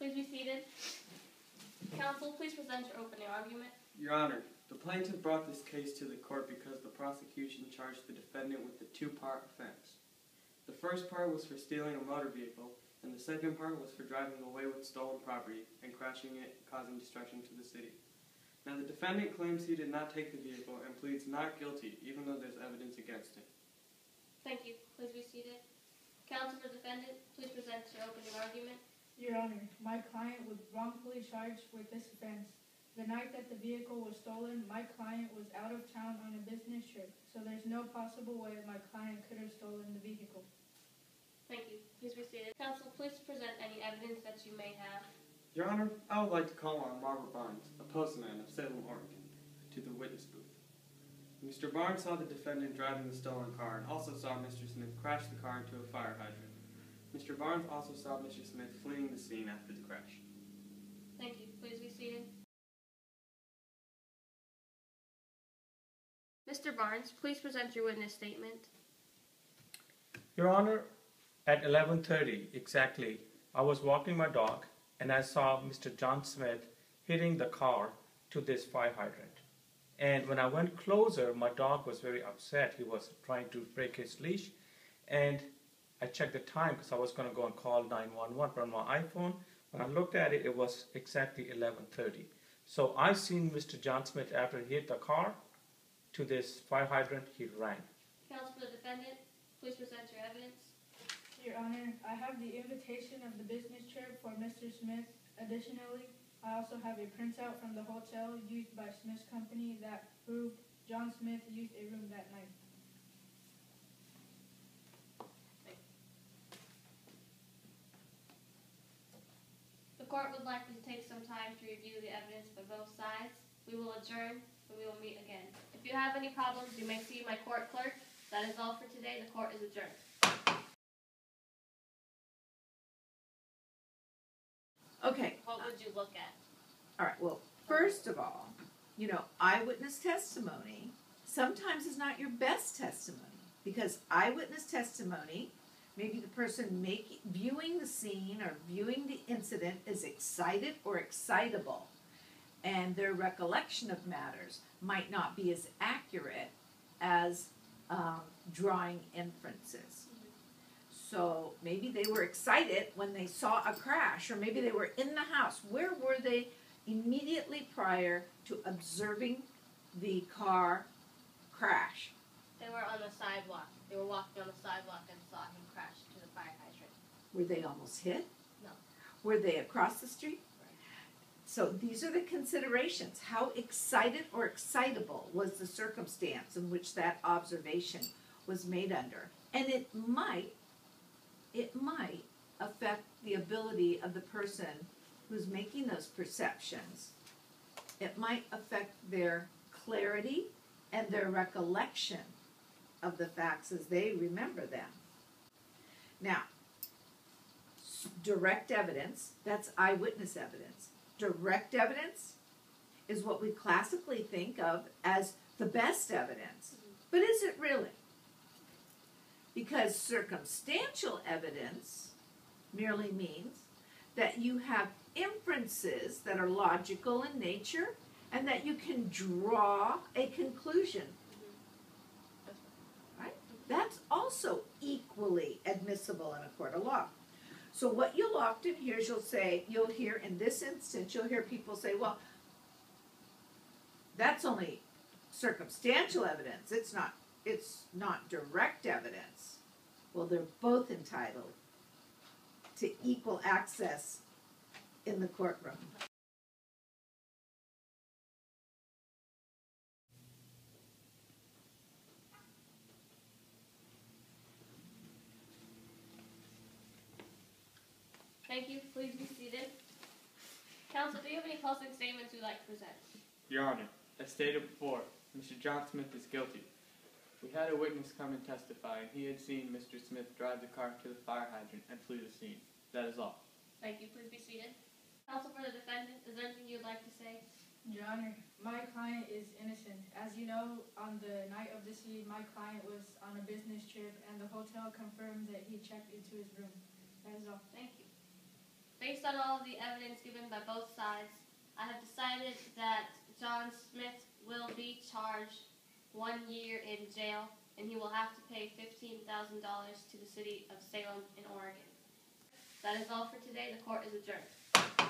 please be seated. Counsel, please present your opening argument. Your Honor, the plaintiff brought this case to the court because the prosecution charged the defendant with the two-part offense. The first part was for stealing a motor vehicle, and the second part was for driving away with stolen property and crashing it, causing destruction to the city. Now, the defendant claims he did not take the vehicle and pleads not guilty, even though there's evidence against him. Thank you. Please be seated. Counsel for defendant, please present your opening argument. Your Honor, my client was wrongfully charged with this offense. The night that the vehicle was stolen, my client was out of town on a business trip, so there's no possible way my client could have stolen the vehicle. Thank you. Please be seated. Counsel, please present any evidence that you may have. Your Honor, I would like to call on Robert Barnes, a postman of Salem, Oregon, to the witness booth. Mr. Barnes saw the defendant driving the stolen car and also saw Mr. Smith crash the car into a fire hydrant. Mr. Barnes also saw Mr. Smith fleeing the scene after the crash. Thank you. Please be seated. Mr. Barnes, please present your witness statement. Your Honor, at 11:30 exactly, I was walking my dog and I saw Mr. John Smith hitting the car to this fire hydrant. And when I went closer, my dog was very upset. He was trying to break his leash, and I checked the time because I was going to go and call 911, but on my iPhone, when I looked at it, it was exactly 11:30. So I seen Mr. John Smith after he hit the car to this fire hydrant, he ran. Counsel for the defendant, please present your evidence. Your Honor, I have the invitation of the business trip for Mr. Smith. Additionally, I also have a printout from the hotel used by Smith's company that proved John Smith used a room that night. The court would like to take some time to review the evidence for both sides. We will adjourn and we will meet again. If you have any problems, you may see my court clerk. That is all for today. The court is adjourned. Okay. What would you look at? All right. Well, first of all, eyewitness testimony sometimes is not your best testimony, because eyewitness testimony, maybe the person viewing the scene or viewing the incident is excited or excitable, and their recollection of matters might not be as accurate as drawing inferences. So maybe they were excited when they saw a crash, or maybe they were in the house. Where were they immediately prior to observing the car crash? They were on the sidewalk. They were walking on the sidewalk and saw him crash to the fire hydrant. Were they almost hit? No. Were they across the street? Right. So these are the considerations. How excited or excitable was the circumstance in which that observation was made under? And it might affect the ability of the person who's making those perceptions. It might affect their clarity and their recollection of the facts as they remember them. Now, direct evidence, that's eyewitness evidence. Direct evidence is what we classically think of as the best evidence. But is it really? Because circumstantial evidence merely means that you have inferences that are logical in nature and that you can draw a conclusion. Right? That's also equally admissible in a court of law. So what you'll often hear is you'll hear in this instance, you'll hear people say, well, that's only circumstantial evidence. It's not direct evidence. Well, they're both entitled to equal access in the courtroom. Thank you. Please be seated. Counsel, do you have any closing statements you'd like to present? Your Honor, as stated before, Mr. John Smith is guilty. We had a witness come and testify, and he had seen Mr. Smith drive the car to the fire hydrant and flee the scene. That is all. Thank you. Please be seated. Counsel for the defendant, is there anything you'd like to say? Your Honor, my client is innocent. As you know, on the night of the scene, my client was on a business trip, and the hotel confirmed that he checked into his room. That is all. Thank you. Based on all of the evidence given by both sides, I have decided that John Smith will be charged 1 year in jail, and he will have to pay $15,000 to the city of Salem in Oregon. That is all for today. The court is adjourned.